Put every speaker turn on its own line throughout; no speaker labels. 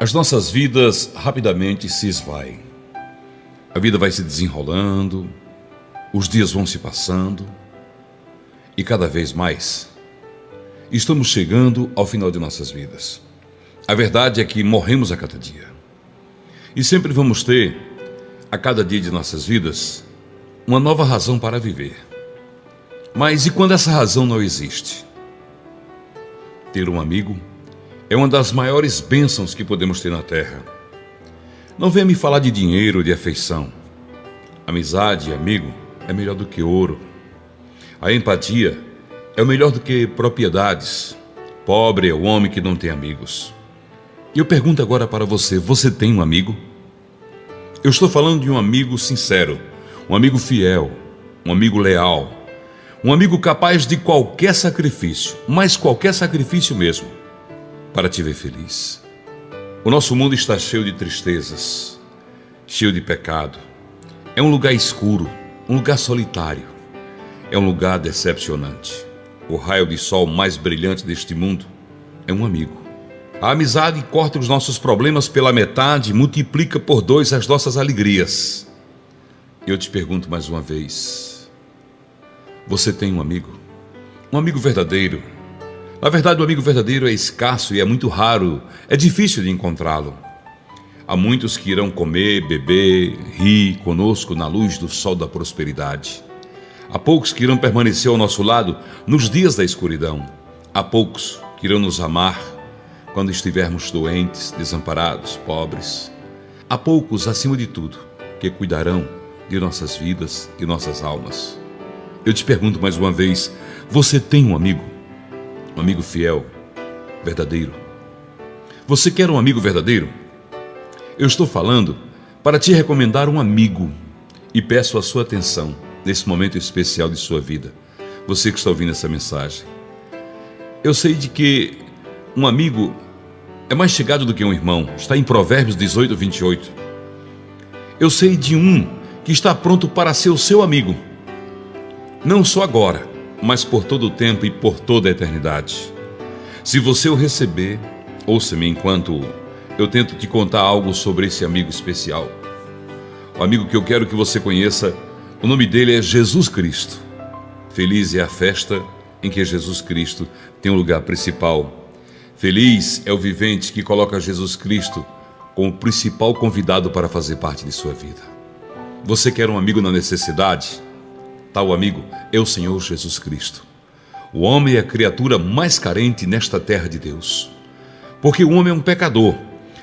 As nossas vidas rapidamente se esvaem. A vida vai se desenrolando, os dias vão se passando e cada vez mais estamos chegando ao final de nossas vidas. A verdade é que morremos a cada dia e sempre vamos ter, a cada dia de nossas vidas, uma nova razão para viver. Mas e quando essa razão não existe? Ter um amigo é uma das maiores bênçãos que podemos ter na terra. Não venha me falar de dinheiro ou de afeição. Amizade e amigo é melhor do que ouro. A empatia é melhor do que propriedades. Pobre é o homem que não tem amigos. E eu pergunto agora para você, você tem um amigo? Eu estou falando de um amigo sincero, um amigo fiel, um amigo leal, um amigo capaz de qualquer sacrifício, mas qualquer sacrifício mesmo, para te ver feliz. O nosso mundo está cheio de tristezas, cheio de pecado. É um lugar escuro, um lugar solitário. É um lugar decepcionante. O raio de sol mais brilhante deste mundo é um amigo. A amizade corta os nossos problemas pela metade e multiplica por 2 as nossas alegrias. Eu te pergunto mais uma vez, você tem um amigo? Um amigo verdadeiro? Na verdade, o amigo verdadeiro é escasso e é muito raro, é difícil de encontrá-lo. Há muitos que irão comer, beber, rir conosco na luz do sol da prosperidade. Há poucos que irão permanecer ao nosso lado nos dias da escuridão. Há poucos que irão nos amar quando estivermos doentes, desamparados, pobres. Há poucos, acima de tudo, que cuidarão de nossas vidas e nossas almas. Eu te pergunto mais uma vez, você tem um amigo? Um amigo fiel, verdadeiro? Você quer um amigo verdadeiro? Eu estou falando para te recomendar um amigo e peço a sua atenção nesse momento especial de sua vida. Você que está ouvindo essa mensagem. Eu sei de que um amigo é mais chegado do que um irmão. Está em Provérbios 18, 28. Eu sei de um que está pronto para ser o seu amigo. Não só agora, mas por todo o tempo e por toda a eternidade. Se você o receber, ouça-me enquanto eu tento te contar algo sobre esse amigo especial. O amigo que eu quero que você conheça, o nome dele é Jesus Cristo. Feliz é a festa em que Jesus Cristo tem um lugar principal. Feliz é o vivente que coloca Jesus Cristo como o principal convidado para fazer parte de sua vida. Você quer um amigo na necessidade? Tal amigo é o Senhor Jesus Cristo. O homem é a criatura mais carente nesta terra de Deus. Porque o homem é um pecador.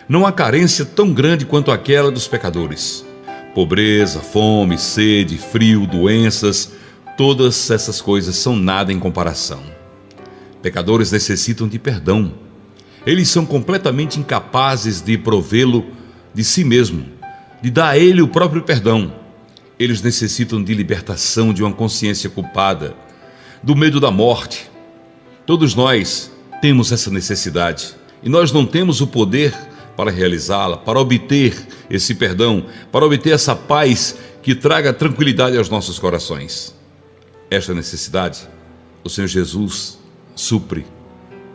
Não há carência tão grande quanto aquela dos pecadores. Pobreza, fome, sede, frio, doenças, todas essas coisas são nada em comparação. Pecadores necessitam de perdão. Eles são completamente incapazes de provê-lo de si mesmo, de dar a ele o próprio perdão. Eles necessitam de libertação de uma consciência culpada, do medo da morte. Todos nós temos essa necessidade e nós não temos o poder para realizá-la, para obter esse perdão, para obter essa paz que traga tranquilidade aos nossos corações. Esta necessidade, o Senhor Jesus supre,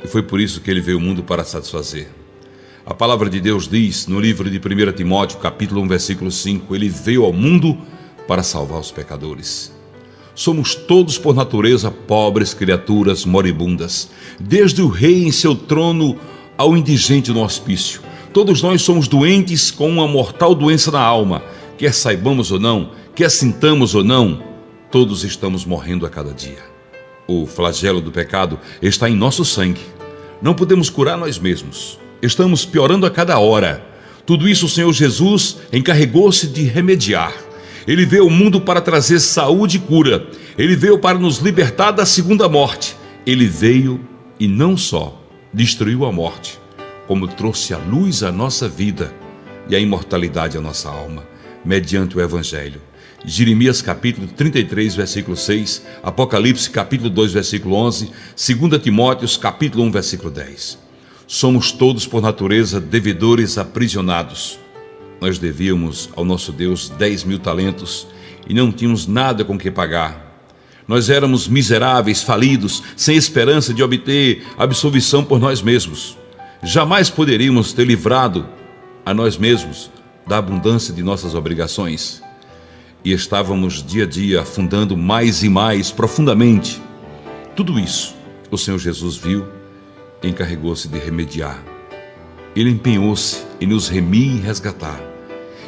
e foi por isso que ele veio ao mundo para satisfazer. A palavra de Deus diz no livro de 1 Timóteo, capítulo 1, versículo 5, ele veio ao mundo para salvar os pecadores. Somos todos por natureza pobres criaturas moribundas, desde o rei em seu trono ao indigente no hospício. Todos nós somos doentes com uma mortal doença na alma, quer saibamos ou não, quer sintamos ou não, todos estamos morrendo a cada dia. O flagelo do pecado está em nosso sangue. Não podemos curar nós mesmos. Estamos piorando a cada hora. Tudo isso o Senhor Jesus encarregou-se de remediar. Ele veio ao mundo para trazer saúde e cura. Ele veio para nos libertar da segunda morte. Ele veio e não só destruiu a morte, como trouxe a luz à nossa vida e a imortalidade à nossa alma, mediante o Evangelho. Jeremias capítulo 33, versículo 6, Apocalipse capítulo 2, versículo 11, 2 Timóteos capítulo 1, versículo 10. Somos todos por natureza devedores aprisionados. Nós devíamos ao nosso Deus 10.000 talentos e não tínhamos nada com que pagar. Nós éramos miseráveis, falidos, sem esperança de obter absolvição por nós mesmos. Jamais poderíamos ter livrado a nós mesmos da abundância de nossas obrigações. E estávamos dia a dia afundando mais e mais profundamente. Tudo isso o Senhor Jesus viu e encarregou-se de remediar. Ele empenhou-se em nos remir e resgatar.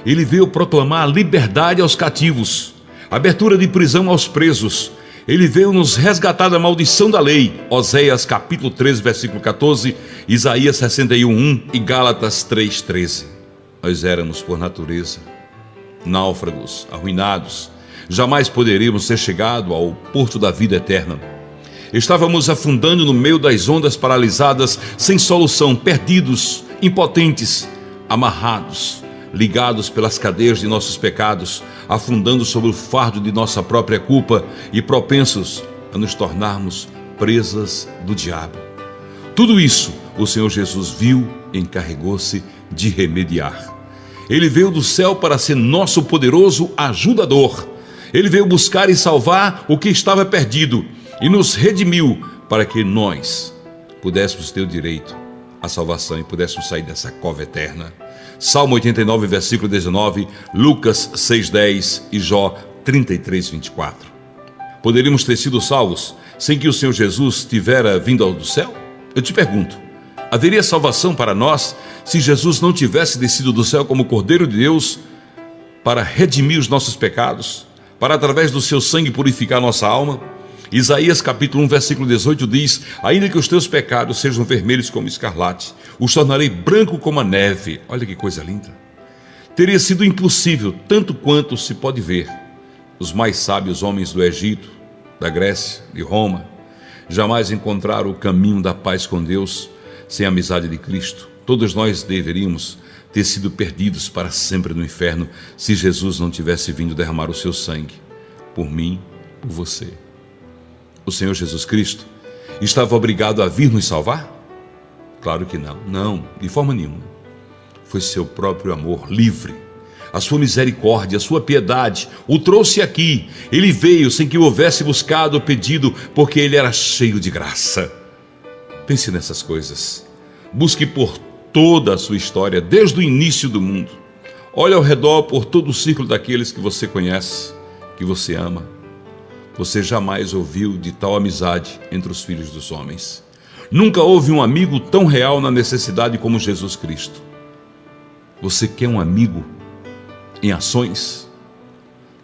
Ele veio proclamar a liberdade aos cativos, abertura de prisão aos presos. Ele veio nos resgatar da maldição da lei. Oséias capítulo 13, versículo 14, Isaías 61:1 e Gálatas 3:13. Nós éramos por natureza náufragos, arruinados. Jamais poderíamos ter chegado ao porto da vida eterna. Estávamos afundando no meio das ondas paralisadas, sem solução, perdidos, impotentes, amarrados, ligados pelas cadeias de nossos pecados, afundando sobre o fardo de nossa própria culpa e propensos a nos tornarmos presas do diabo. Tudo isso o Senhor Jesus viu e encarregou-se de remediar. Ele veio do céu para ser nosso poderoso ajudador. Ele veio buscar e salvar o que estava perdido e nos redimiu para que nós pudéssemos ter o direito à salvação e pudéssemos sair dessa cova eterna. Salmo 89, versículo 19, Lucas 6:10 e Jó 33:24. Poderíamos ter sido salvos sem que o Senhor Jesus tivera vindo do céu? Eu te pergunto, haveria salvação para nós se Jesus não tivesse descido do céu como Cordeiro de Deus para redimir os nossos pecados, para através do seu sangue purificar nossa alma? Isaías capítulo 1, versículo 18 diz: ainda que os teus pecados sejam vermelhos como escarlate, os tornarei branco como a neve. Olha que coisa linda. Teria sido impossível, tanto quanto se pode ver. Os mais sábios homens do Egito, da Grécia, de Roma, jamais encontraram o caminho da paz com Deus sem a amizade de Cristo. Todos nós deveríamos ter sido perdidos para sempre no inferno se Jesus não tivesse vindo derramar o seu sangue por mim, por você. O Senhor Jesus Cristo estava obrigado a vir nos salvar? Claro que não, não, de forma nenhuma. Foi seu próprio amor livre, a sua misericórdia, a sua piedade o trouxe aqui. Ele veio sem que o houvesse buscado ou pedido, porque ele era cheio de graça. Pense nessas coisas. Busque por toda a sua história, desde o início do mundo. Olhe ao redor por todo o círculo daqueles que você conhece, que você ama. Você jamais ouviu de tal amizade entre os filhos dos homens. Nunca houve um amigo tão real na necessidade como Jesus Cristo. Você quer um amigo em ações?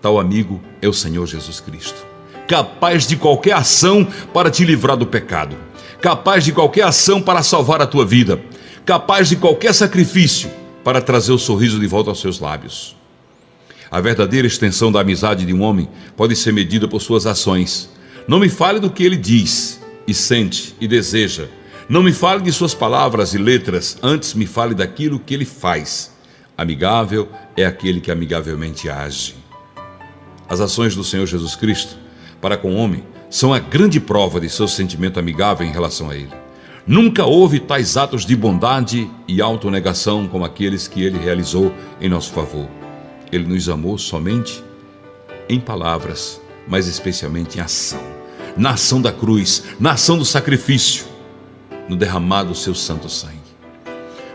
Tal amigo é o Senhor Jesus Cristo, capaz de qualquer ação para te livrar do pecado, capaz de qualquer ação para salvar a tua vida, capaz de qualquer sacrifício para trazer o sorriso de volta aos seus lábios. A verdadeira extensão da amizade de um homem pode ser medida por suas ações. Não me fale do que ele diz e sente e deseja. Não me fale de suas palavras e letras, antes me fale daquilo que ele faz. Amigável é aquele que amigavelmente age. As ações do Senhor Jesus Cristo para com o homem são a grande prova de seu sentimento amigável em relação a ele. Nunca houve tais atos de bondade e autonegação como aqueles que ele realizou em nosso favor. Ele nos amou somente em palavras, mas especialmente em ação. Na ação da cruz, na ação do sacrifício, no derramado do seu santo sangue.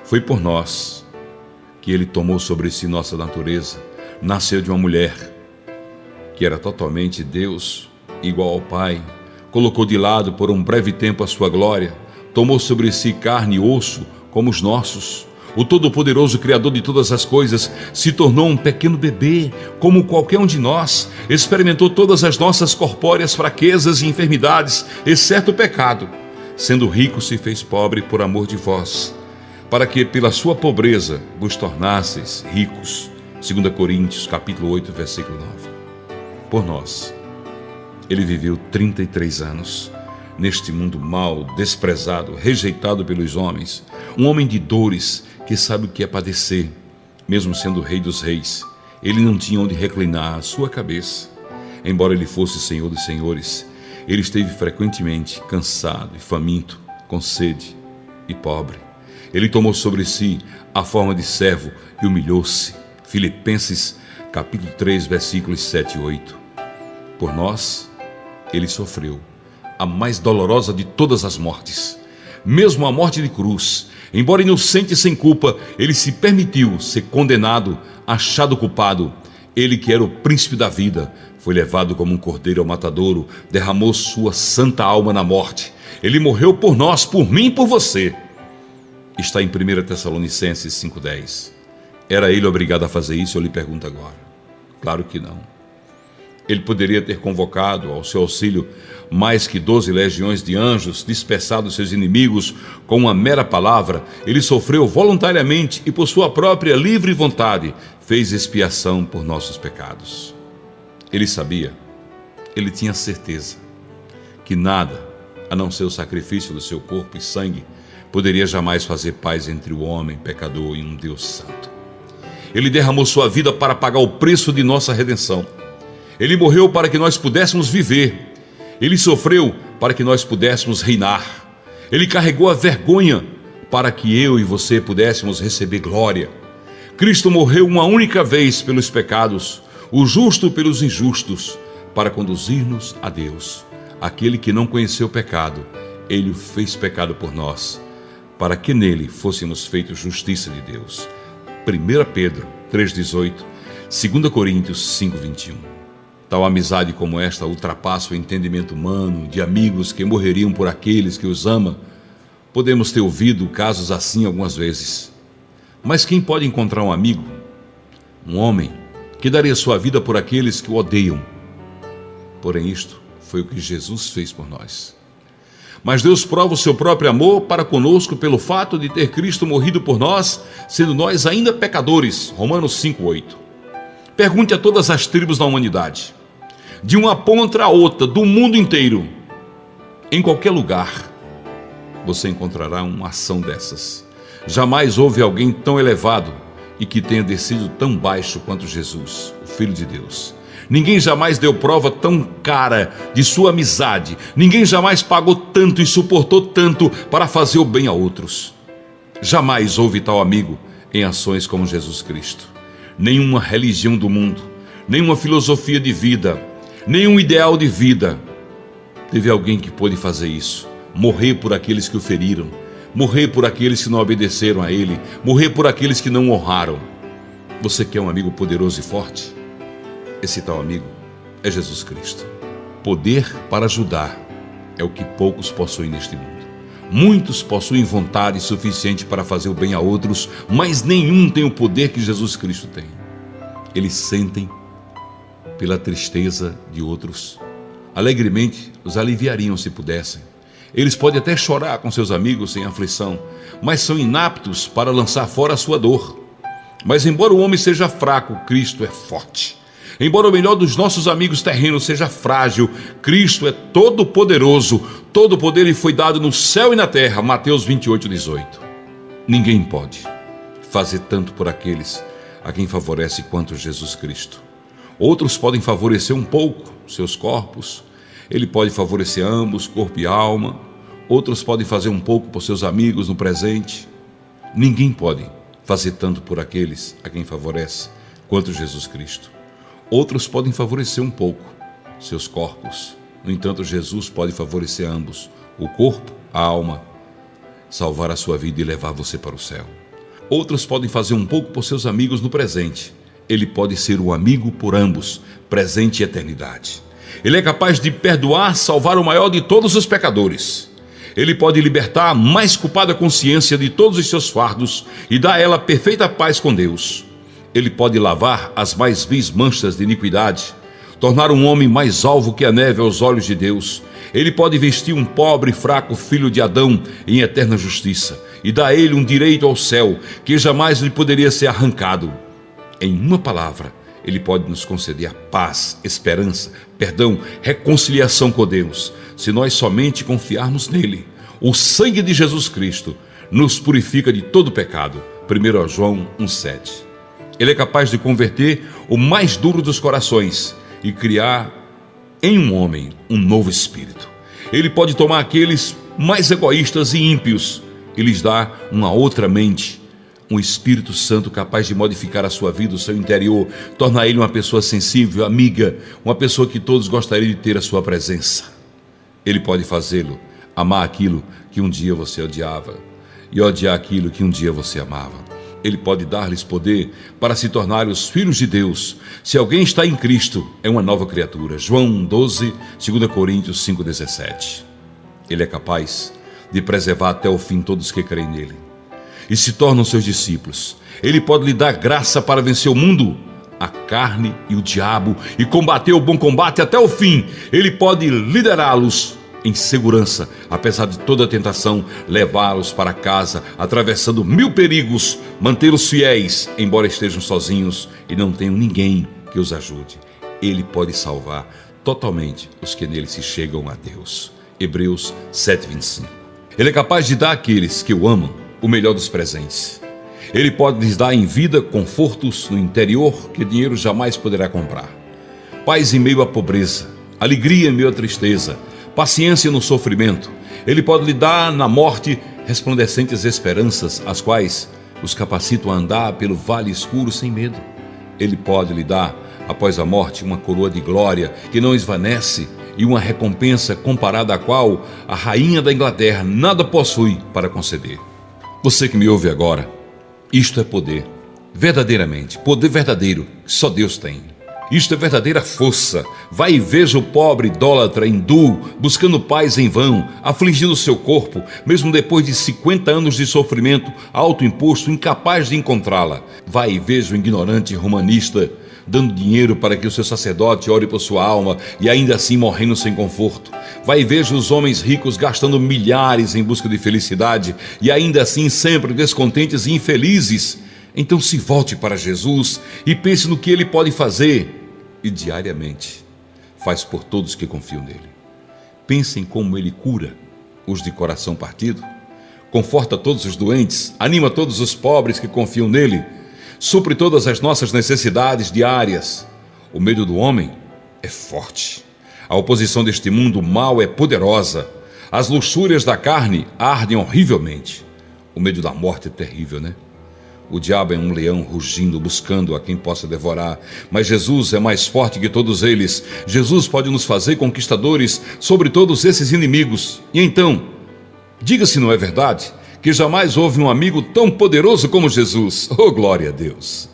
Foi por nós que ele tomou sobre si nossa natureza, nasceu de uma mulher que era totalmente Deus, igual ao Pai, colocou de lado por um breve tempo a sua glória, tomou sobre si carne e osso como os nossos. O Todo-Poderoso Criador de todas as coisas se tornou um pequeno bebê, como qualquer um de nós, experimentou todas as nossas corpóreas fraquezas e enfermidades, exceto o pecado. Sendo rico, se fez pobre por amor de vós, para que pela sua pobreza vos tornasseis ricos. 2 Coríntios capítulo 8, versículo 9. Por nós, ele viveu 33 anos, neste mundo mau, desprezado, rejeitado pelos homens, um homem de dores, que sabe o que é padecer. Mesmo sendo o Rei dos Reis, ele não tinha onde reclinar a sua cabeça. Embora ele fosse Senhor dos Senhores, ele esteve frequentemente cansado e faminto, com sede e pobre. Ele tomou sobre si a forma de servo e humilhou-se. Filipenses capítulo 3, versículos 7 e 8. Por nós, ele sofreu a mais dolorosa de todas as mortes, mesmo a morte de cruz. Embora inocente e sem culpa, ele se permitiu ser condenado, achado culpado. Ele que era o príncipe da vida, foi levado como um cordeiro ao matadouro, derramou sua santa alma na morte. Ele morreu por nós, por mim e por você. Está em 1 Tessalonicenses 5,10. Era ele obrigado a fazer isso? Eu lhe pergunto agora. Claro que não. Ele poderia ter convocado ao seu auxílio mais que 12 legiões de anjos, dispersado seus inimigos com uma mera palavra. Ele sofreu voluntariamente e por sua própria livre vontade fez expiação por nossos pecados. Ele sabia, ele tinha certeza que nada, a não ser o sacrifício do seu corpo e sangue, poderia jamais fazer paz entre o homem pecador e um Deus santo. Ele derramou sua vida para pagar o preço de nossa redenção. Ele morreu para que nós pudéssemos viver. Ele sofreu para que nós pudéssemos reinar. Ele carregou a vergonha para que eu e você pudéssemos receber glória. Cristo morreu uma única vez pelos pecados, o justo pelos injustos, para conduzir-nos a Deus. Aquele que não conheceu o pecado, ele o fez pecado por nós, para que nele fôssemos feitos justiça de Deus. 1 Pedro 3,18, 2 Coríntios 5,21. Tal amizade como esta ultrapassa o entendimento humano de amigos que morreriam por aqueles que os amam. Podemos ter ouvido casos assim algumas vezes. Mas quem pode encontrar um amigo, um homem, que daria sua vida por aqueles que o odeiam? Porém, isto foi o que Jesus fez por nós. Mas Deus prova o seu próprio amor para conosco pelo fato de ter Cristo morrido por nós, sendo nós ainda pecadores. Romanos 5,8. Pergunte a todas as tribos da humanidade, de uma ponta a outra, do mundo inteiro, em qualquer lugar, você encontrará uma ação dessas. Jamais houve alguém tão elevado e que tenha descido tão baixo quanto Jesus, o Filho de Deus. Ninguém jamais deu prova tão cara de sua amizade. Ninguém jamais pagou tanto e suportou tanto para fazer o bem a outros. Jamais houve tal amigo em ações como Jesus Cristo. Nenhuma religião do mundo, nenhuma filosofia de vida, nenhum ideal de vida teve alguém que pôde fazer isso. Morrer por aqueles que o feriram, morrer por aqueles que não obedeceram a ele, morrer por aqueles que não honraram. Você quer um amigo poderoso e forte? Esse tal amigo é Jesus Cristo. Poder para ajudar é o que poucos possuem neste mundo. Muitos possuem vontade suficiente para fazer o bem a outros, mas nenhum tem o poder que Jesus Cristo tem. Eles sentem pela tristeza de outros. Alegremente os aliviariam se pudessem. Eles podem até chorar com seus amigos sem aflição, mas são inaptos para lançar fora a sua dor. Mas embora o homem seja fraco, Cristo é forte. Embora o melhor dos nossos amigos terrenos seja frágil, Cristo é todo-poderoso. Todo poder lhe foi dado no céu e na terra. Mateus 28,18. Ninguém pode fazer tanto por aqueles a quem favorece quanto Jesus Cristo. Outros podem favorecer um pouco seus corpos. Ele pode favorecer ambos, corpo e alma. Outros podem fazer um pouco por seus amigos no presente. Ninguém pode fazer tanto por aqueles a quem favorece quanto Jesus Cristo. Outros podem favorecer um pouco seus corpos. No entanto, Jesus pode favorecer ambos, o corpo, a alma, salvar a sua vida e levar você para o céu. Outros podem fazer um pouco por seus amigos no presente. Ele pode ser o amigo por ambos, presente e eternidade. Ele é capaz de perdoar, salvar o maior de todos os pecadores. Ele pode libertar a mais culpada consciência de todos os seus fardos e dar a ela perfeita paz com Deus. Ele pode lavar as mais vis manchas de iniquidade, tornar um homem mais alvo que a neve aos olhos de Deus. Ele pode vestir um pobre e fraco filho de Adão em eterna justiça e dar a ele um direito ao céu que jamais lhe poderia ser arrancado. Em uma palavra, ele pode nos conceder a paz, esperança, perdão, reconciliação com Deus, se nós somente confiarmos nele. O sangue de Jesus Cristo nos purifica de todo pecado. 1 João 1,7. Ele é capaz de converter o mais duro dos corações e criar em um homem um novo espírito. Ele pode tomar aqueles mais egoístas e ímpios e lhes dar uma outra mente, um Espírito Santo capaz de modificar a sua vida, o seu interior, tornar ele uma pessoa sensível, amiga, uma pessoa que todos gostariam de ter a sua presença. Ele pode fazê-lo amar aquilo que um dia você odiava. e odiar aquilo que um dia você amava. Ele pode dar-lhes poder para se tornarem os filhos de Deus. Se alguém está em Cristo, é uma nova criatura. João 12, 2 Coríntios 5,17. Ele é capaz de preservar até o fim todos que creem nele e se tornam seus discípulos. Ele pode lhe dar graça para vencer o mundo, a carne e o diabo, e combater o bom combate até o fim. Ele pode liderá-los em segurança, apesar de toda a tentação, levá-los para casa, atravessando 1000 perigos, mantê-los fiéis, embora estejam sozinhos e não tenham ninguém que os ajude. Ele pode salvar totalmente os que nele se chegam a Deus. Hebreus 7,25. Ele é capaz de dar àqueles que o amam o melhor dos presentes. Ele pode lhes dar em vida confortos no interior que dinheiro jamais poderá comprar. Paz em meio à pobreza, alegria em meio à tristeza, paciência no sofrimento. Ele pode lhe dar na morte resplandecentes esperanças, as quais os capacitam a andar pelo vale escuro sem medo. Ele pode lhe dar, após a morte, uma coroa de glória que não esvanece e uma recompensa comparada à qual a rainha da Inglaterra nada possui para conceder. Você que me ouve agora, isto é poder, verdadeiramente, poder verdadeiro que só Deus tem. Isto é verdadeira força. Vai e veja o pobre idólatra hindu buscando paz em vão, afligindo seu corpo, mesmo depois de 50 anos de sofrimento autoimposto, incapaz de encontrá-la. Vai e veja o ignorante romanista dando dinheiro para que o seu sacerdote ore por sua alma e ainda assim morrendo sem conforto. Vai e veja os homens ricos gastando milhares em busca de felicidade e ainda assim sempre descontentes e infelizes. Então se volte para Jesus e pense no que Ele pode fazer e diariamente faz por todos que confiam nele. Pensem como Ele cura os de coração partido, conforta todos os doentes, anima todos os pobres que confiam nele, supre todas as nossas necessidades diárias. O medo do homem é forte. A oposição deste mundo mau é poderosa. As luxúrias da carne ardem horrivelmente. O medo da morte é terrível, né? O diabo é um leão rugindo, buscando a quem possa devorar. Mas Jesus é mais forte que todos eles. Jesus pode nos fazer conquistadores sobre todos esses inimigos. E então, diga se não é verdade que jamais houve um amigo tão poderoso como Jesus. Oh, glória a Deus!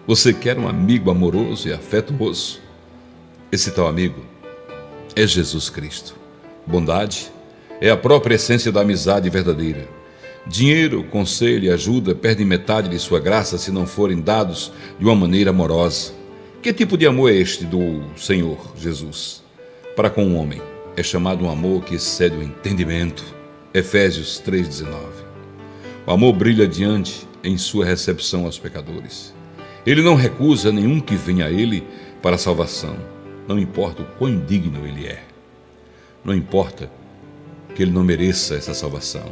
Você quer um amigo amoroso e afetuoso? Esse tal amigo é Jesus Cristo. Bondade é a própria essência da amizade verdadeira. Dinheiro, conselho e ajuda perdem metade de sua graça se não forem dados de uma maneira amorosa. Que tipo de amor é este do Senhor Jesus para com o homem? É chamado um amor que excede o entendimento. Efésios 3,19. O amor brilha adiante em sua recepção aos pecadores. Ele não recusa nenhum que venha a ele para a salvação. Não importa o quão indigno ele é. Não importa que ele não mereça essa salvação.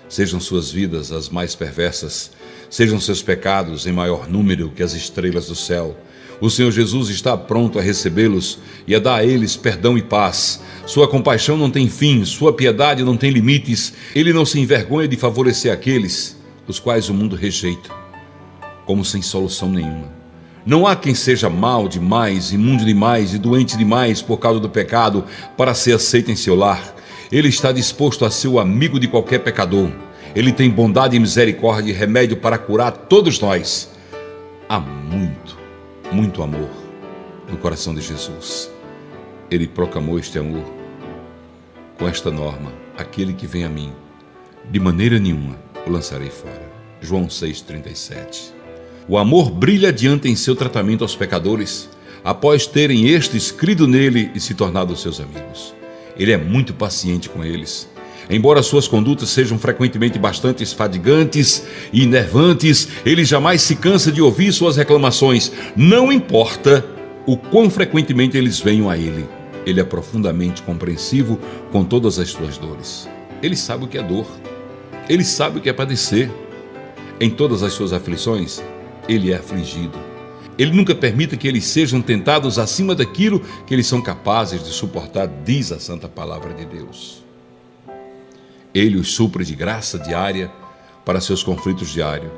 Sejam suas vidas as mais perversas, sejam seus pecados em maior número que as estrelas do céu. O Senhor Jesus está pronto a recebê-los e a dar a eles perdão e paz. Sua compaixão não tem fim, sua piedade não tem limites. Ele não se envergonha de favorecer aqueles os quais o mundo rejeita, como sem solução nenhuma. Não há quem seja mau demais, imundo demais e doente demais por causa do pecado para ser aceito em seu lar. Ele está disposto a ser o amigo de qualquer pecador. Ele tem bondade e misericórdia e remédio para curar todos nós. Há muito amor no coração de Jesus. Ele proclamou este amor com esta norma: aquele que vem a mim, de maneira nenhuma o lançarei fora. João 6,37. O amor brilha adiante em seu tratamento aos pecadores, após terem estes crido nele e se tornado seus amigos. Ele é muito paciente com eles. Embora suas condutas sejam frequentemente bastante fadigantes e enervantes, ele jamais se cansa de ouvir suas reclamações. Não importa o quão frequentemente eles venham a ele. Ele é profundamente compreensivo com todas as suas dores. Ele sabe o que é dor. Ele sabe o que é padecer. Em todas as suas aflições, ele é afligido. Ele nunca permite que eles sejam tentados acima daquilo que eles são capazes de suportar, diz a santa palavra de Deus. Ele os supre de graça diária para seus conflitos diários.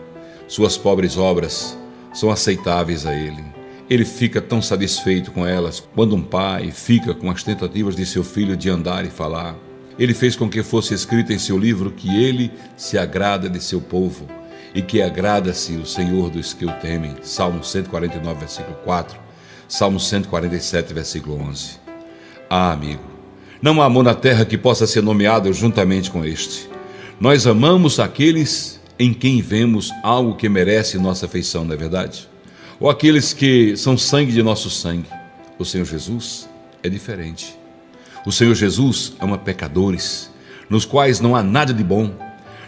Suas pobres obras são aceitáveis a ele. Ele fica tão satisfeito com elas quando um pai fica com as tentativas de seu filho de andar e falar. Ele fez com que fosse escrito em seu livro que ele se agrada de seu povo e que agrada-se o Senhor dos que o temem. Salmo 149, versículo 4. Salmo 147, versículo 11. Ah, amigo, não há amor na terra que possa ser nomeado juntamente com este. Nós amamos aqueles em quem vemos algo que merece nossa afeição, não é verdade? Ou aqueles que são sangue de nosso sangue. O Senhor Jesus é diferente. O Senhor Jesus ama pecadores, nos quais não há nada de bom.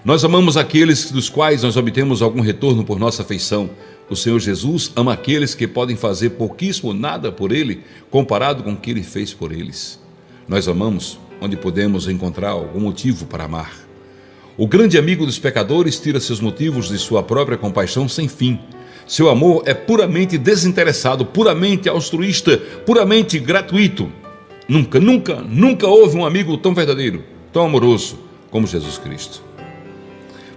Nós amamos aqueles dos quais nós obtemos algum retorno por nossa afeição. O Senhor Jesus ama aqueles que podem fazer pouquíssimo ou nada por Ele, comparado com o que Ele fez por eles. Nós amamos onde podemos encontrar algum motivo para amar. O grande amigo dos pecadores tira seus motivos de sua própria compaixão sem fim. Seu amor é puramente desinteressado, puramente altruísta, puramente gratuito. Nunca houve um amigo tão verdadeiro, tão amoroso como Jesus Cristo.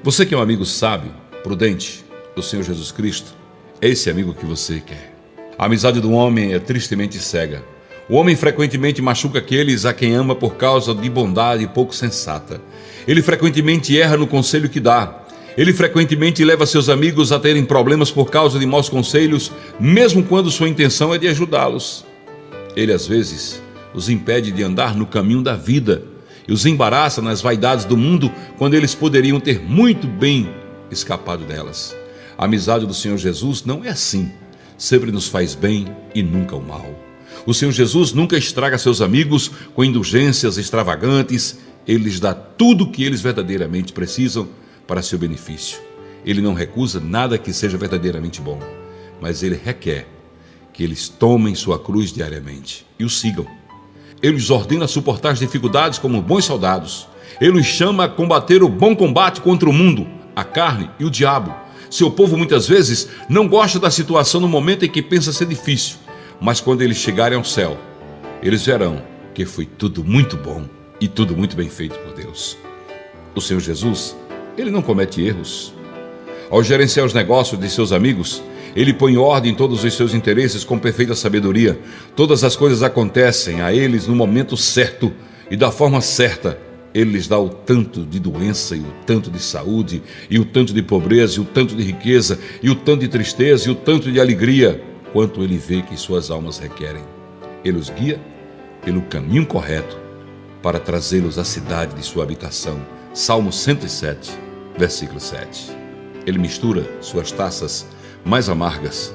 Você que é um amigo sábio, prudente, do Senhor Jesus Cristo, é esse amigo que você quer. A amizade do homem é tristemente cega. O homem frequentemente machuca aqueles a quem ama por causa de bondade pouco sensata. Ele frequentemente erra no conselho que dá. Ele frequentemente leva seus amigos a terem problemas por causa de maus conselhos, mesmo quando sua intenção é de ajudá-los. Ele, às vezes, os impede de andar no caminho da vida e os embaraça nas vaidades do mundo, quando eles poderiam ter muito bem escapado delas. A amizade do Senhor Jesus não é assim. Sempre nos faz bem e nunca o mal. O Senhor Jesus nunca estraga seus amigos com indulgências extravagantes. Ele lhes dá tudo o que eles verdadeiramente precisam para seu benefício. Ele não recusa nada que seja verdadeiramente bom, mas ele requer que eles tomem sua cruz diariamente e o sigam. Ele os ordena a suportar as dificuldades como bons soldados. Ele os chama a combater o bom combate contra o mundo, a carne e o diabo. Seu povo muitas vezes não gosta da situação no momento em que pensa ser difícil, mas quando eles chegarem ao céu, eles verão que foi tudo muito bom e tudo muito bem feito por Deus. O Senhor Jesus, ele não comete erros. Ao gerenciar os negócios de seus amigos, ele põe ordem em todos os seus interesses com perfeita sabedoria. Todas as coisas acontecem a eles no momento certo e da forma certa. Ele lhes dá o tanto de doença e o tanto de saúde, e o tanto de pobreza e o tanto de riqueza, e o tanto de tristeza e o tanto de alegria, quanto ele vê que suas almas requerem. Ele os guia pelo caminho correto para trazê-los à cidade de sua habitação. Salmo 107, versículo 7. Ele mistura suas taças mais amargas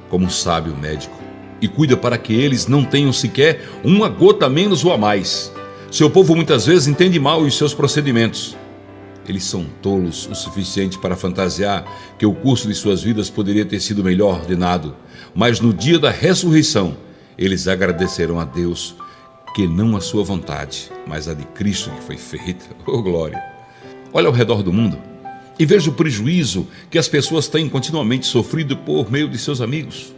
como um sábio médico e cuida para que eles não tenham sequer uma gota a menos ou a mais. Seu povo muitas vezes entende mal os seus procedimentos. Eles são tolos o suficiente para fantasiar que o curso de suas vidas poderia ter sido melhor ordenado, mas no dia da ressurreição eles agradecerão a Deus que não a sua vontade, mas a de Cristo que foi feita. Oh, glória! Olha ao redor do mundo e veja o prejuízo que as pessoas têm continuamente sofrido por meio de seus amigos.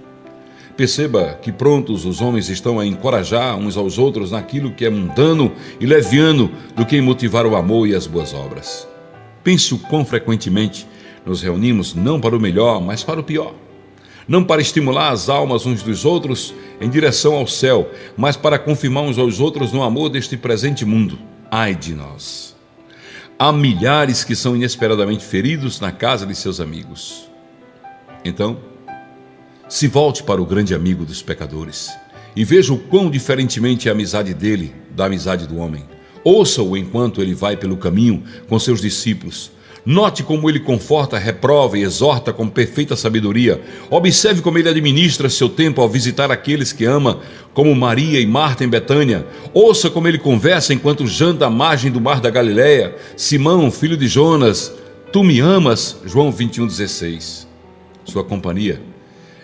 Perceba que prontos os homens estão a encorajar uns aos outros naquilo que é mundano e leviano do que em motivar o amor e as boas obras. Pense o quão frequentemente nos reunimos não para o melhor, mas para o pior. Não para estimular as almas uns dos outros em direção ao céu, mas para confirmar uns aos outros no amor deste presente mundo. Ai de nós! Há milhares que são inesperadamente feridos na casa de seus amigos. Então, se volte para o grande amigo dos pecadores e veja o quão diferentemente é a amizade dele da amizade do homem. Ouça-o enquanto ele vai pelo caminho com seus discípulos. Note como ele conforta, reprova e exorta com perfeita sabedoria. Observe como ele administra seu tempo ao visitar aqueles que ama, como Maria e Marta em Betânia. Ouça como ele conversa enquanto janta à margem do mar da Galileia. Simão, filho de Jonas, tu me amas? João 21,16. Sua companhia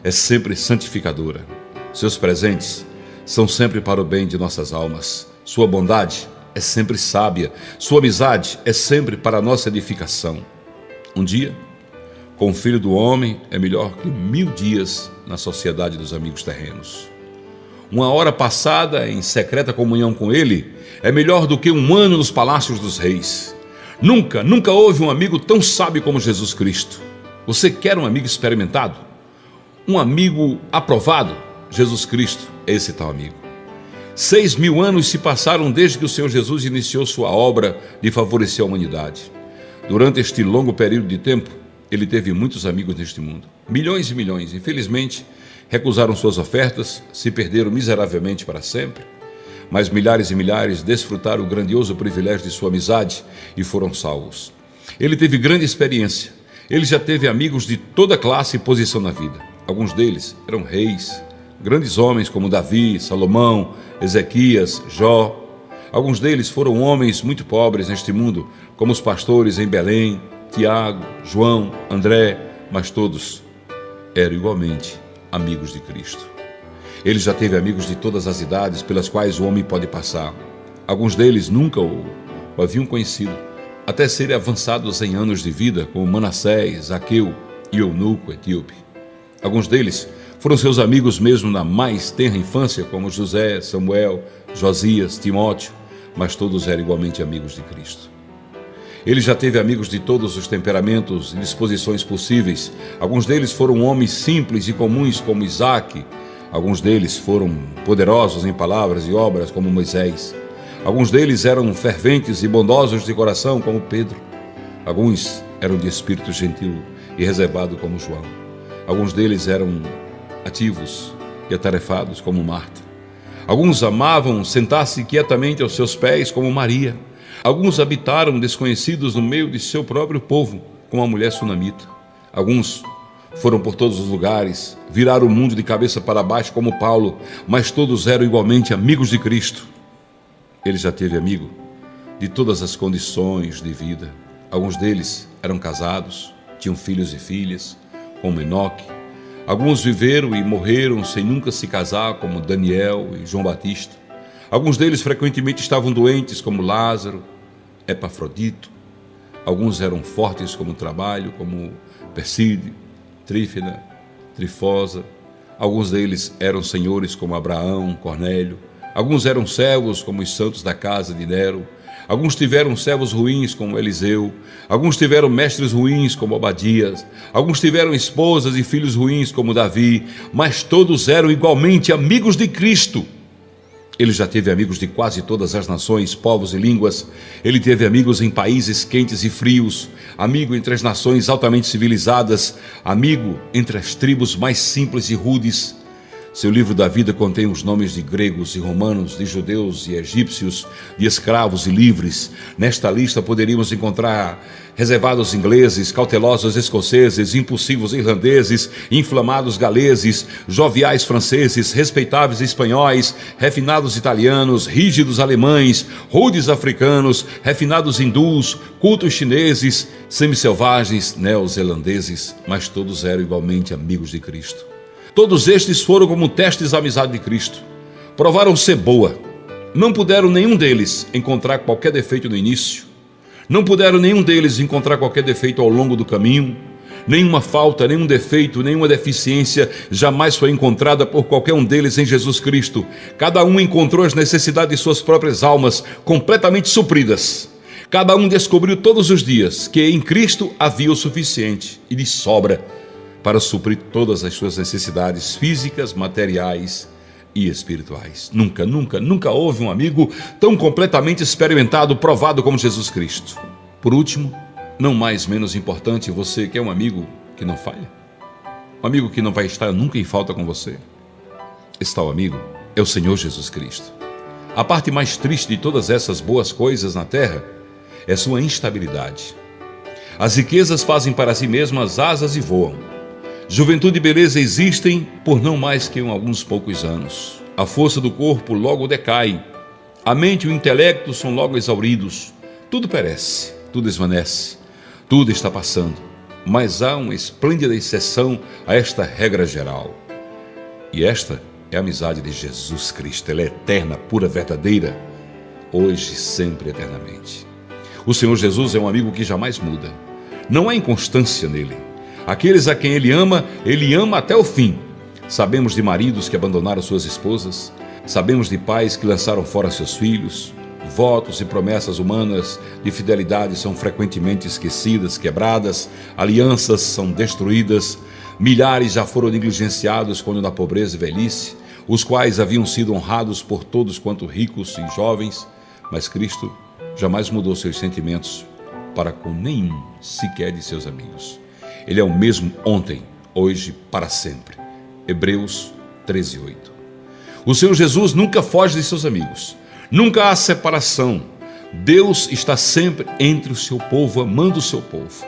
é sempre santificadora. Seus presentes são sempre para o bem de nossas almas. Sua bondade é sempre sábia. Sua amizade é sempre para a nossa edificação. Um dia com o Filho do Homem é melhor que 1000 dias na sociedade dos amigos terrenos. Uma hora passada em secreta comunhão com Ele é melhor do que 1 ano nos palácios dos reis. Nunca houve um amigo tão sábio como Jesus Cristo. Você quer um amigo experimentado? Um amigo aprovado? Jesus Cristo é esse tal amigo. 6.000 anos se passaram desde que o Senhor Jesus iniciou sua obra de favorecer a humanidade. Durante este longo período de tempo, ele teve muitos amigos neste mundo. Milhões e milhões, infelizmente, recusaram suas ofertas, se perderam miseravelmente para sempre. Mas milhares e milhares desfrutaram o grandioso privilégio de sua amizade e foram salvos. Ele teve grande experiência. Ele já teve amigos de toda classe e posição na vida. Alguns deles eram reis, grandes homens como Davi, Salomão, Ezequias, Jó. Alguns deles foram homens muito pobres neste mundo, como os pastores em Belém, Tiago, João, André, mas todos eram igualmente amigos de Cristo. Ele já teve amigos de todas as idades pelas quais o homem pode passar. Alguns deles nunca o haviam conhecido, até serem avançados em anos de vida, como Manassés, Zaqueu e Eunuco etíope. Alguns deles foram seus amigos mesmo na mais tenra infância, como José, Samuel, Josias, Timóteo, mas todos eram igualmente amigos de Cristo. Ele já teve amigos de todos os temperamentos e disposições possíveis. Alguns deles foram homens simples e comuns, como Isaque. Alguns deles foram poderosos em palavras e obras, como Moisés. Alguns deles eram ferventes e bondosos de coração, como Pedro. Alguns eram de espírito gentil e reservado, como João. Alguns deles eram ativos e atarefados, como Marta. Alguns amavam sentar-se quietamente aos seus pés, como Maria. Alguns habitaram desconhecidos no meio de seu próprio povo, como a mulher sunamita. Alguns foram por todos os lugares, viraram o mundo de cabeça para baixo, como Paulo, mas todos eram igualmente amigos de Cristo. Ele já teve amigo de todas as condições de vida. Alguns deles eram casados, tinham filhos e filhas, como Enoque. Alguns viveram e morreram sem nunca se casar, como Daniel e João Batista. Alguns deles frequentemente estavam doentes, como Lázaro, Epafrodito. Alguns eram fortes como o trabalho, como Persíde, Trífena, Trifosa. Alguns deles eram senhores, como Abraão, Cornélio. Alguns eram servos, como os santos da casa de Nero. Alguns tiveram servos ruins, como Eliseu. Alguns tiveram mestres ruins, como Obadias. Alguns tiveram esposas e filhos ruins, como Davi. Mas todos eram igualmente amigos de Cristo. Ele já teve amigos de quase todas as nações, povos e línguas. Ele teve amigos em países quentes e frios, amigo entre as nações altamente civilizadas, amigo entre as tribos mais simples e rudes. Seu livro da vida contém os nomes de gregos e romanos, de judeus e egípcios, de escravos e livres. Nesta lista poderíamos encontrar reservados ingleses, cautelosos escoceses, impulsivos irlandeses, inflamados galeses, joviais franceses, respeitáveis espanhóis, refinados italianos, rígidos alemães, rudes africanos, refinados hindus, cultos chineses, semiselvagens neozelandeses, mas todos eram igualmente amigos de Cristo. Todos estes foram como testes da amizade de Cristo. Provaram ser boa. Não puderam nenhum deles encontrar qualquer defeito no início. Não puderam nenhum deles encontrar qualquer defeito ao longo do caminho. Nenhuma falta, nenhum defeito, nenhuma deficiência jamais foi encontrada por qualquer um deles em Jesus Cristo. Cada um encontrou as necessidades de suas próprias almas completamente supridas. Cada um descobriu todos os dias que em Cristo havia o suficiente e de sobra para suprir todas as suas necessidades físicas, materiais e espirituais. Nunca houve um amigo tão completamente experimentado, provado como Jesus Cristo. Por último, não mais menos importante, você quer um amigo que não falha? Um amigo que não vai estar nunca em falta com você? Esse tal amigo é o Senhor Jesus Cristo. A parte mais triste de todas essas boas coisas na terra é sua instabilidade. As riquezas fazem para si mesmas asas e voam. Juventude e beleza existem por não mais que alguns poucos anos. A força do corpo logo decai. A mente e o intelecto são logo exauridos. Tudo perece, tudo esvanece, tudo está passando. Mas há uma esplêndida exceção a esta regra geral. E esta é a amizade de Jesus Cristo. Ela é eterna, pura, verdadeira, hoje, sempre, eternamente. O Senhor Jesus é um amigo que jamais muda. Não há inconstância nele. Aqueles a quem ele ama até o fim. Sabemos de maridos que abandonaram suas esposas, sabemos de pais que lançaram fora seus filhos. Votos e promessas humanas de fidelidade são frequentemente esquecidas, quebradas, alianças são destruídas, milhares já foram negligenciados quando na pobreza e velhice, os quais haviam sido honrados por todos quanto ricos e jovens, mas Cristo jamais mudou seus sentimentos para com nenhum sequer de seus amigos. Ele é o mesmo ontem, hoje, para sempre. Hebreus 13:8. O Senhor Jesus nunca foge de seus amigos. Nunca há separação. Deus está sempre entre o seu povo, amando o seu povo.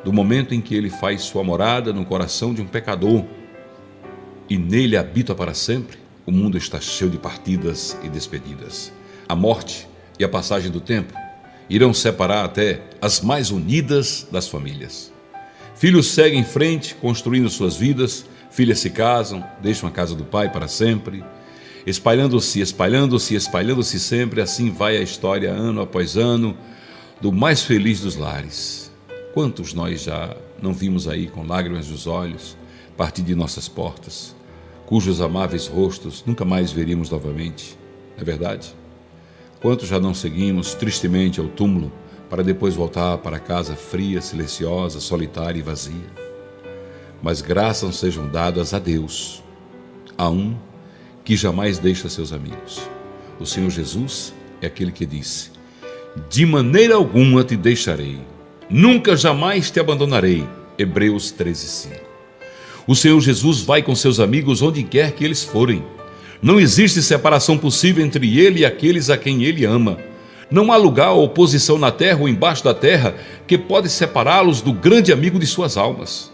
Do momento em que ele faz sua morada no coração de um pecador e nele habita para sempre, o mundo está cheio de partidas e despedidas. A morte e a passagem do tempo irão separar até as mais unidas das famílias. Filhos seguem em frente, construindo suas vidas. Filhas se casam, deixam a casa do pai para sempre. Espalhando-se sempre, assim vai a história ano após ano do mais feliz dos lares. Quantos nós já não vimos aí com lágrimas nos olhos, partir de nossas portas, cujos amáveis rostos nunca mais veríamos novamente, não é verdade? Quantos já não seguimos tristemente ao túmulo para depois voltar para casa fria, silenciosa, solitária e vazia? Mas graças sejam dadas a Deus, a um que jamais deixa seus amigos. O Senhor Jesus é aquele que disse: de maneira alguma te deixarei, nunca jamais te abandonarei. Hebreus 13:5. O Senhor Jesus vai com seus amigos onde quer que eles forem. Não existe separação possível entre ele e aqueles a quem ele ama. Não há lugar ou posição na terra ou embaixo da terra que pode separá-los do grande amigo de suas almas.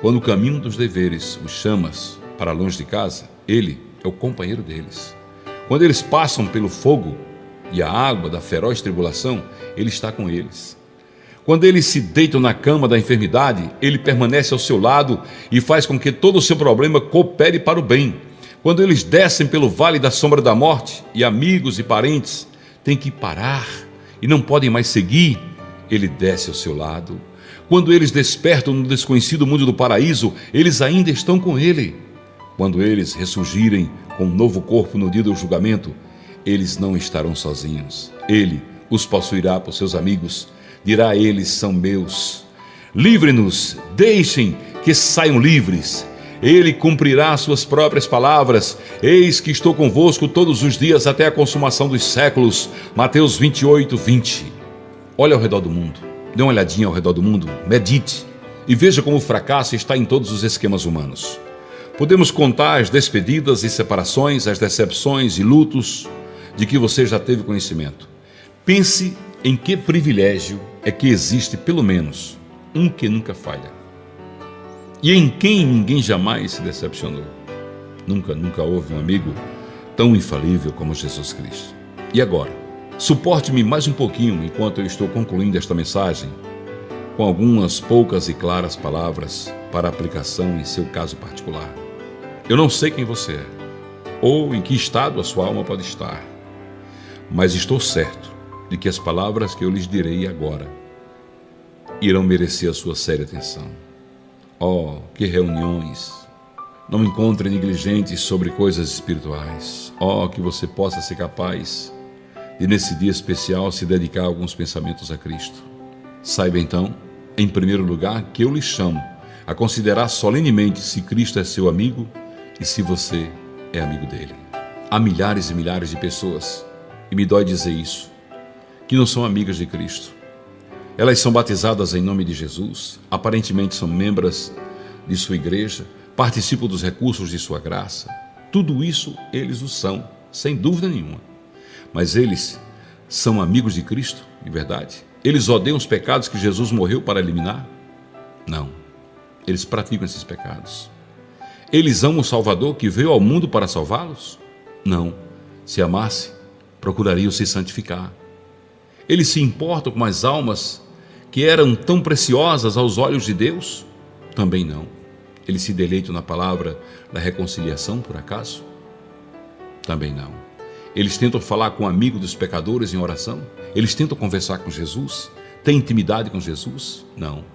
Quando o caminho dos deveres os chama para longe de casa, ele é o companheiro deles. Quando eles passam pelo fogo e a água da feroz tribulação, ele está com eles. Quando eles se deitam na cama da enfermidade, ele permanece ao seu lado e faz com que todo o seu problema coopere para o bem. Quando eles descem pelo vale da sombra da morte e amigos e parentes têm que parar e não podem mais seguir, ele desce ao seu lado. Quando eles despertam no desconhecido mundo do paraíso, eles ainda estão com ele. Quando eles ressurgirem com um novo corpo no dia do julgamento, eles não estarão sozinhos. Ele os possuirá por seus amigos. Dirá a eles: são meus. Livre-nos, deixem que saiam livres. Ele cumprirá suas próprias palavras. Eis que estou convosco todos os dias até a consumação dos séculos. Mateus 28:20. Olha ao redor do mundo. Dê uma olhadinha ao redor do mundo. Medite e veja como o fracasso está em todos os esquemas humanos. Podemos contar as despedidas e separações, as decepções e lutos de que você já teve conhecimento. Pense em que privilégio é que existe pelo menos um que nunca falha. E em quem ninguém jamais se decepcionou. Nunca houve um amigo tão infalível como Jesus Cristo. E agora, suporte-me mais um pouquinho enquanto eu estou concluindo esta mensagem com algumas poucas e claras palavras para aplicação em seu caso particular. Eu não sei quem você é, ou em que estado a sua alma pode estar, mas estou certo de que as palavras que eu lhes direi agora irão merecer a sua séria atenção. Oh, que reuniões! Não encontre negligentes sobre coisas espirituais. Oh, que você possa ser capaz de, nesse dia especial, se dedicar a alguns pensamentos a Cristo. Saiba então, em primeiro lugar, que eu lhe chamo a considerar solenemente se Cristo é seu amigo e se você é amigo dele. Há milhares e milhares de pessoas, e me dói dizer isso, que não são amigas de Cristo. Elas são batizadas em nome de Jesus, aparentemente são membros de sua igreja, participam dos recursos de sua graça. Tudo isso eles o são, sem dúvida nenhuma. Mas eles são amigos de Cristo, de verdade? Eles odeiam os pecados que Jesus morreu para eliminar? Não. Eles praticam esses pecados. Eles amam o Salvador que veio ao mundo para salvá-los? Não. Se amasse, procurariam se santificar. Eles se importam com as almas que eram tão preciosas aos olhos de Deus? Também não. Eles se deleitam na palavra da reconciliação, por acaso? Também não. Eles tentam falar com um amigo dos pecadores em oração? Eles tentam conversar com Jesus? Têm intimidade com Jesus? Não.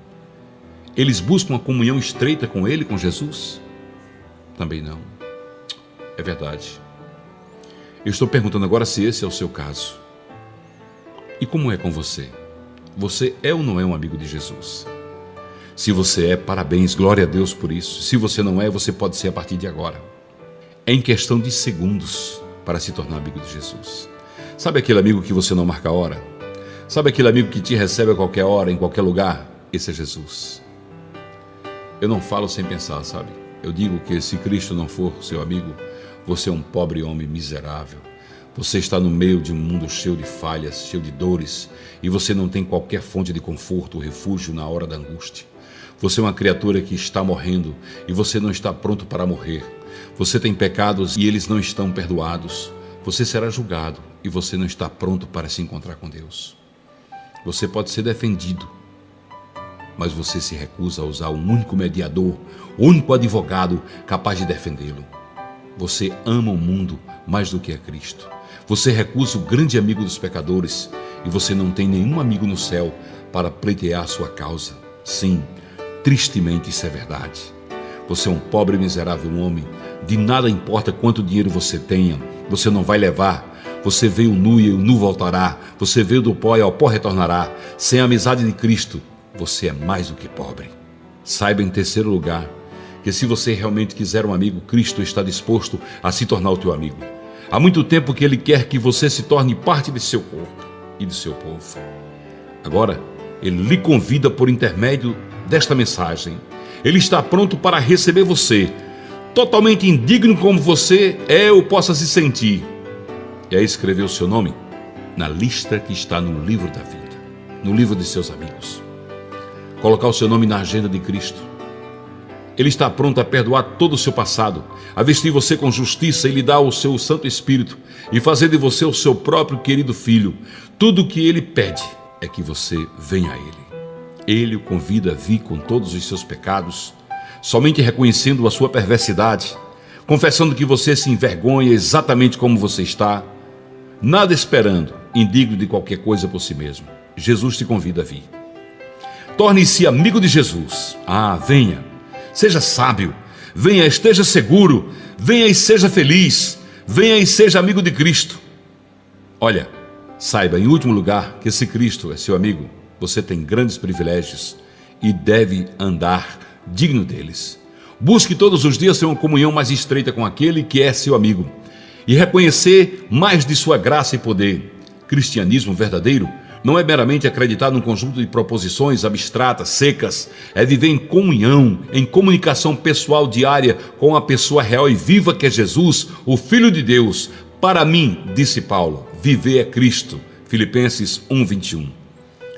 Eles buscam uma comunhão estreita com Ele, com Jesus? Também não. É verdade. Eu estou perguntando agora se esse é o seu caso. E como é com você? Você é ou não é um amigo de Jesus? Se você é, parabéns, glória a Deus por isso. Se você não é, você pode ser a partir de agora. É em questão de segundos para se tornar amigo de Jesus. Sabe aquele amigo que você não marca a hora? Sabe aquele amigo que te recebe a qualquer hora, em qualquer lugar? Esse é Jesus. Eu não falo sem pensar, sabe? Eu digo que se Cristo não for seu amigo, você é um pobre homem miserável. Você está no meio de um mundo cheio de falhas, cheio de dores, e você não tem qualquer fonte de conforto ou refúgio na hora da angústia. Você é uma criatura que está morrendo e você não está pronto para morrer. Você tem pecados e eles não estão perdoados. Você será julgado e você não está pronto para se encontrar com Deus. Você pode ser defendido, mas você se recusa a usar o único mediador, o único advogado capaz de defendê-lo. Você ama o mundo mais do que a Cristo. Você recusa o grande amigo dos pecadores e você não tem nenhum amigo no céu para pleitear sua causa. Sim, tristemente isso é verdade. Você é um pobre e miserável homem. De nada importa quanto dinheiro você tenha, você não vai levar. Você veio nu e o nu voltará. Você veio do pó e ao pó retornará. Sem a amizade de Cristo, você é mais do que pobre. Saiba, em terceiro lugar, que se você realmente quiser um amigo, Cristo está disposto a se tornar o teu amigo. Há muito tempo que Ele quer que você se torne parte de seu corpo e de seu povo. Agora, Ele lhe convida por intermédio desta mensagem. Ele está pronto para receber você, totalmente indigno como você é ou possa se sentir, e a escrever o seu nome na lista que está no livro da vida, no livro de seus amigos. Colocar o seu nome na agenda de Cristo. Ele está pronto a perdoar todo o seu passado, a vestir você com justiça e lhe dar o seu Santo Espírito e fazer de você o seu próprio querido filho. Tudo o que Ele pede é que você venha a Ele. Ele o convida a vir com todos os seus pecados, somente reconhecendo a sua perversidade, confessando que você se envergonha exatamente como você está, nada esperando, indigno de qualquer coisa por si mesmo. Jesus te convida a vir. Torne-se amigo de Jesus. Venha. Seja sábio, venha, esteja seguro, venha e seja feliz, venha e seja amigo de Cristo. Olha, saiba, em último lugar, que se Cristo é seu amigo, você tem grandes privilégios e deve andar digno deles. Busque todos os dias ter uma comunhão mais estreita com aquele que é seu amigo e reconhecer mais de sua graça e poder. Cristianismo verdadeiro não é meramente acreditar num conjunto de proposições abstratas, secas. É viver em comunhão, em comunicação pessoal diária com a pessoa real e viva que é Jesus, o Filho de Deus. Para mim, disse Paulo, viver é Cristo. Filipenses 1:21.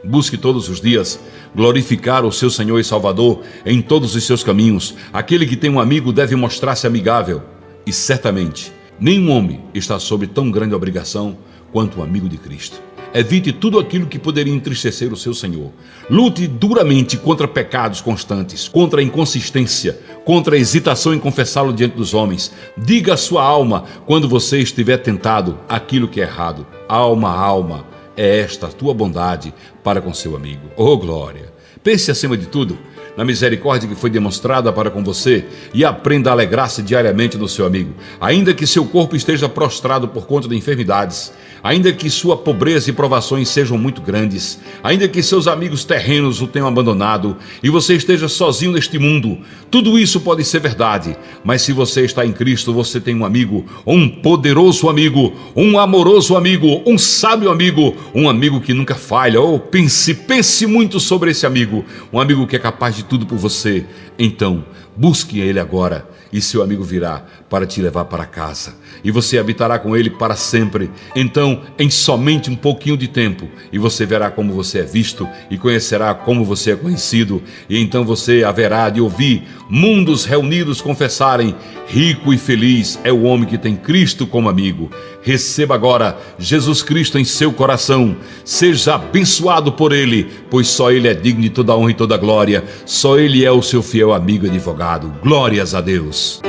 Busque todos os dias glorificar o seu Senhor e Salvador em todos os seus caminhos. Aquele que tem um amigo deve mostrar-se amigável. E certamente, nenhum homem está sob tão grande obrigação quanto o amigo de Cristo. Evite tudo aquilo que poderia entristecer o seu Senhor. Lute duramente contra pecados constantes, contra a inconsistência, contra a hesitação em confessá-lo diante dos homens. Diga à sua alma, quando você estiver tentado, aquilo que é errado. Alma, alma, é esta a tua bondade para com seu amigo. Oh, glória! Pense acima de tudo na misericórdia que foi demonstrada para com você e aprenda a alegrar-se diariamente no seu amigo. Ainda que seu corpo esteja prostrado por conta de enfermidades, ainda que sua pobreza e provações sejam muito grandes, ainda que seus amigos terrenos o tenham abandonado e você esteja sozinho neste mundo, tudo isso pode ser verdade, mas se você está em Cristo, você tem um amigo, um poderoso amigo, um amoroso amigo, um sábio amigo, um amigo que nunca falha. Pense muito sobre esse amigo, um amigo que é capaz de tudo por você. Então, busque ele agora e seu amigo virá para te levar para casa e você habitará com ele para sempre. Então, em somente um pouquinho de tempo, e você verá como você é visto e conhecerá como você é conhecido, e então você haverá de ouvir mundos reunidos confessarem: rico e feliz é o homem que tem Cristo como amigo. Receba agora Jesus Cristo em seu coração, seja abençoado por ele, pois só ele é digno de toda honra e toda glória, só ele é o seu fiel amigo e advogado. Glórias a Deus.